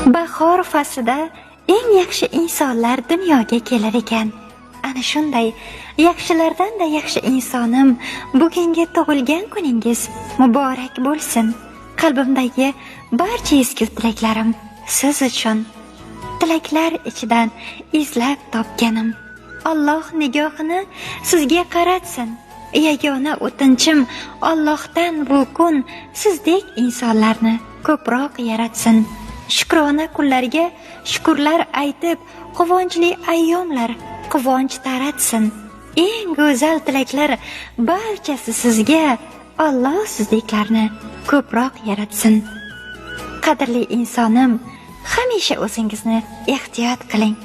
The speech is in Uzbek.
Bahor faslida eng yaxshi insonlar dunyoga kelar ekan. Ana shunday yaxshilardan-da yaxshi insonim, bugungi tug'ilgan kuningiz muborak bo'lsin. Qalbimdagi barcha ezgu tilaklarim siz uchun. Tilaklar ichidan izlab topganim. Alloh nigohini sizga qaratsin. Yagona o'tinchim Allohdan bu kun sizdek insonlarni ko'proq yaratsin. Shukrona kunlarga shukrlar aytib, quvonchli ayyomlar quvonch taratsin. Eng go'zal tilaklar barchasi sizga. Alloh sizdeklarni ko'proq yaratsin. Qadrli insonim, hamisha o'zingizni ehtiyot qiling.